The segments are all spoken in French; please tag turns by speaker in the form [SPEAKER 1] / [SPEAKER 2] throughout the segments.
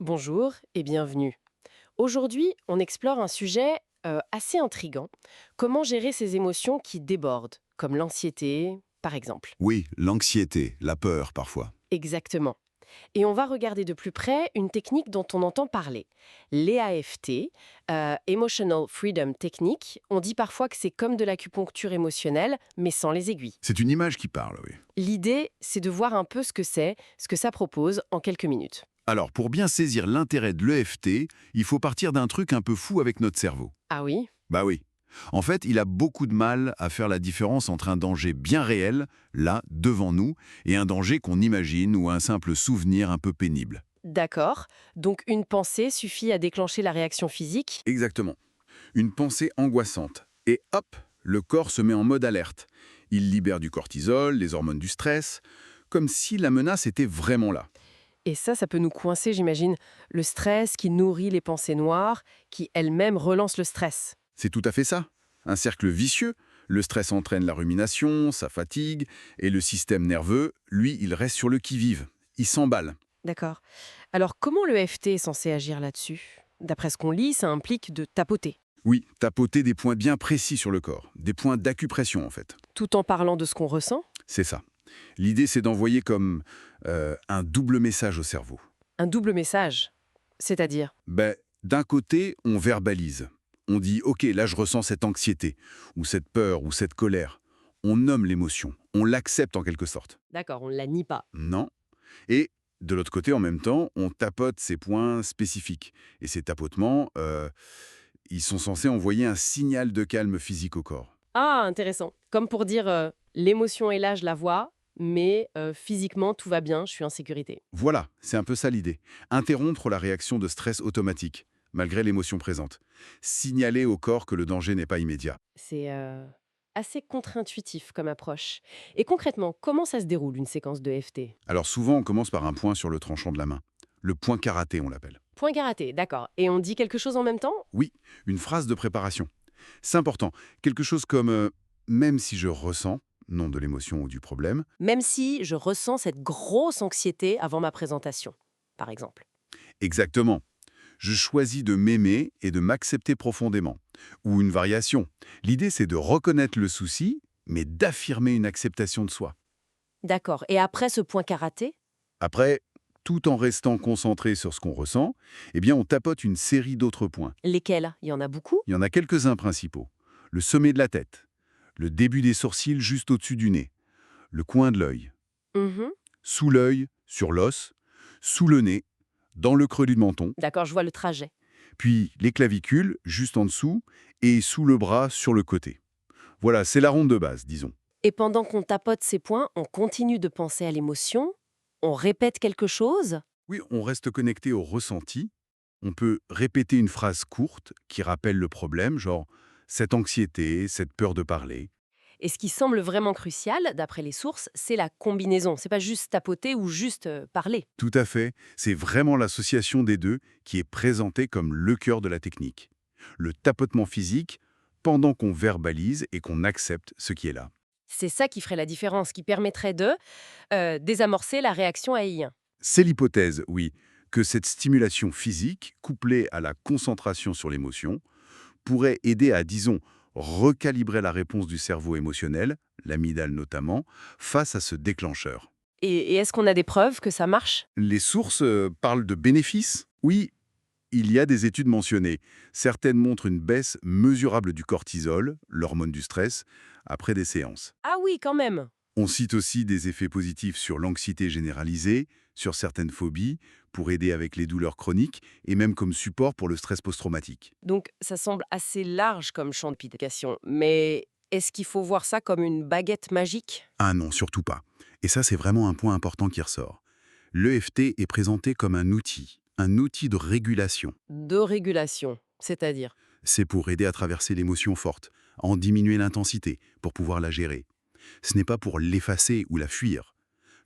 [SPEAKER 1] Bonjour et bienvenue. Aujourd'hui, on explore un sujet assez intrigant. Comment gérer ces émotions qui débordent, comme l'anxiété, par exemple.
[SPEAKER 2] Oui, l'anxiété, la peur parfois.
[SPEAKER 1] Exactement. Et on va regarder de plus près une technique dont on entend parler. L'EAFT, Emotional Freedom Technique. On dit parfois que c'est comme de l'acupuncture émotionnelle, mais sans les aiguilles.
[SPEAKER 2] C'est une image qui parle, oui.
[SPEAKER 1] L'idée, c'est de voir un peu ce que ça propose en quelques minutes.
[SPEAKER 2] Alors, pour bien saisir l'intérêt de l'EFT, il faut partir d'un truc un peu fou avec notre cerveau.
[SPEAKER 1] Ah oui.
[SPEAKER 2] Bah oui. En fait, il a beaucoup de mal à faire la différence entre un danger bien réel, là, devant nous, et un danger qu'on imagine ou un simple souvenir un peu pénible.
[SPEAKER 1] D'accord. Donc une pensée suffit à déclencher la réaction physique.
[SPEAKER 2] Exactement. Une pensée angoissante. Et hop, le corps se met en mode alerte. Il libère du cortisol, les hormones du stress, comme si la menace était vraiment là.
[SPEAKER 1] Et ça peut nous coincer, j'imagine. Le stress qui nourrit les pensées noires, qui elles-mêmes relancent le stress.
[SPEAKER 2] C'est tout à fait ça. Un cercle vicieux. Le stress entraîne la rumination, ça fatigue, et le système nerveux, lui, il reste sur le qui-vive. Il s'emballe.
[SPEAKER 1] D'accord. Alors comment le FT est censé agir là-dessus? D'après ce qu'on lit, ça implique de tapoter,
[SPEAKER 2] Oui, tapoter des points bien précis sur le corps, des points d'acupression en fait.
[SPEAKER 1] tout en parlant de ce qu'on ressent.
[SPEAKER 2] C'est ça. L'idée, c'est d'envoyer comme un double message au cerveau.
[SPEAKER 1] Un double message. C'est-à-dire?
[SPEAKER 2] D'un côté, on verbalise. On dit « Ok, là je ressens cette anxiété, ou cette peur, ou cette colère ». On nomme l'émotion, on l'accepte en quelque sorte.
[SPEAKER 1] D'accord, on ne la nie pas.
[SPEAKER 2] Non. Et de l'autre côté, en même temps, on tapote ces points spécifiques. Et ces tapotements, ils sont censés envoyer un signal de calme physique au corps.
[SPEAKER 1] Ah, intéressant. Comme pour dire l'émotion est là, je la vois, mais physiquement, tout va bien, je suis en sécurité.
[SPEAKER 2] Voilà, c'est un peu ça l'idée. Interrompre la réaction de stress automatique, malgré l'émotion présente. Signaler au corps que le danger n'est pas immédiat.
[SPEAKER 1] C'est assez contre-intuitif comme approche. Et concrètement, comment ça se déroule une séquence de FT?
[SPEAKER 2] Alors souvent, on commence par un point sur le tranchant de la main. Le point karaté, on l'appelle.
[SPEAKER 1] Point karaté, d'accord. Et on dit quelque chose en même temps?
[SPEAKER 2] Oui, une phrase de préparation. C'est important. Quelque chose comme même si je ressens, non de l'émotion ou du problème.
[SPEAKER 1] Même si je ressens cette grosse anxiété avant ma présentation, par exemple.
[SPEAKER 2] Exactement. Je choisis de m'aimer et de m'accepter profondément. Ou une variation. L'idée, c'est de reconnaître le souci, mais d'affirmer une acceptation de soi.
[SPEAKER 1] D'accord. Et après ce point karaté?
[SPEAKER 2] Après, tout en restant concentré sur ce qu'on ressent, eh bien, on tapote une série d'autres points.
[SPEAKER 1] Lesquels? Il y en a beaucoup?
[SPEAKER 2] Il y en a quelques-uns principaux. Le sommet de la tête, le début des sourcils juste au-dessus du nez, le coin de l'œil,
[SPEAKER 1] Mhm.
[SPEAKER 2] sous l'œil, sur l'os, sous le nez, dans le creux du menton,
[SPEAKER 1] D'accord, je vois le trajet.
[SPEAKER 2] puis les clavicules, juste en dessous, et sous le bras, sur le côté. Voilà, c'est la ronde de base, disons.
[SPEAKER 1] Et pendant qu'on tapote ces points, on continue de penser à l'émotion? On répète quelque chose?
[SPEAKER 2] Oui, on reste connecté au ressenti. On peut répéter une phrase courte qui rappelle le problème, genre cette anxiété, cette peur de parler.
[SPEAKER 1] Et ce qui semble vraiment crucial, d'après les sources, c'est la combinaison. C'est pas juste tapoter ou juste parler.
[SPEAKER 2] Tout à fait, c'est vraiment l'association des deux qui est présentée comme le cœur de la technique. Le tapotement physique pendant qu'on verbalise et qu'on accepte ce qui est là.
[SPEAKER 1] C'est ça qui ferait la différence, qui permettrait de désamorcer la réaction haïe.
[SPEAKER 2] C'est l'hypothèse, oui, que cette stimulation physique, couplée à la concentration sur l'émotion, pourrait aider à, disons, recalibrer la réponse du cerveau émotionnel, l'amygdale notamment, face à ce déclencheur.
[SPEAKER 1] Et est-ce qu'on a des preuves que ça marche?
[SPEAKER 2] Les sources parlent de bénéfices. Oui, il y a des études mentionnées. Certaines montrent une baisse mesurable du cortisol, l'hormone du stress, après des séances.
[SPEAKER 1] Ah oui, quand même.
[SPEAKER 2] On cite aussi des effets positifs sur l'anxiété généralisée, sur certaines phobies, pour aider avec les douleurs chroniques et même comme support pour le stress post-traumatique.
[SPEAKER 1] Donc ça semble assez large comme champ d'application. Mais est-ce qu'il faut voir ça comme une baguette magique?
[SPEAKER 2] Ah non, surtout pas. Et ça, c'est vraiment un point important qui ressort. L'EFT est présenté comme un outil de régulation.
[SPEAKER 1] De régulation, c'est-à-dire?
[SPEAKER 2] C'est pour aider à traverser l'émotion forte, à en diminuer l'intensité, pour pouvoir la gérer. Ce n'est pas pour l'effacer ou la fuir.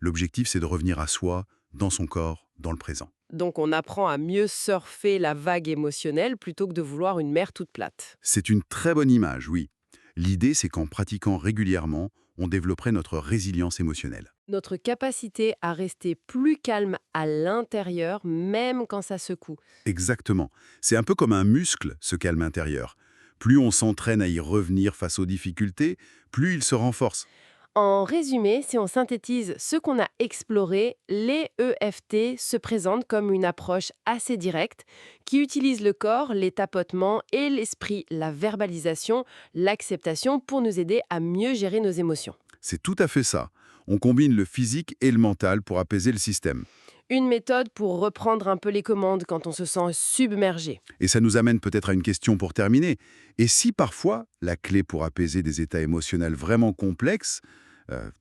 [SPEAKER 2] L'objectif, c'est de revenir à soi, dans son corps, dans le présent.
[SPEAKER 1] Donc on apprend à mieux surfer la vague émotionnelle plutôt que de vouloir une mer toute plate.
[SPEAKER 2] C'est une très bonne image, oui. L'idée, c'est qu'en pratiquant régulièrement, on développerait notre résilience émotionnelle.
[SPEAKER 1] Notre capacité à rester plus calme à l'intérieur, même quand ça secoue.
[SPEAKER 2] Exactement. C'est un peu comme un muscle, ce calme intérieur. Plus on s'entraîne à y revenir face aux difficultés, plus il se renforce.
[SPEAKER 1] En résumé, si on synthétise ce qu'on a exploré, les EFT se présentent comme une approche assez directe qui utilise le corps, les tapotements et l'esprit, la verbalisation, l'acceptation pour nous aider à mieux gérer nos émotions.
[SPEAKER 2] C'est tout à fait ça. On combine le physique et le mental pour apaiser le système.
[SPEAKER 1] Une méthode pour reprendre un peu les commandes quand on se sent submergé.
[SPEAKER 2] Et ça nous amène peut-être à une question pour terminer. Et si parfois, la clé pour apaiser des états émotionnels vraiment complexes,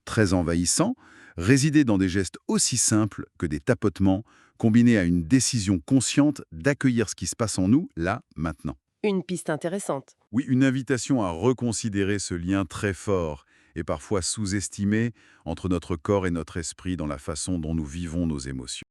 [SPEAKER 2] très envahissants, résidait dans des gestes aussi simples que des tapotements, combinés à une décision consciente d'accueillir ce qui se passe en nous, là, maintenant.
[SPEAKER 1] Une piste intéressante.
[SPEAKER 2] Oui, une invitation à reconsidérer ce lien très fort et parfois sous-estimé entre notre corps et notre esprit dans la façon dont nous vivons nos émotions.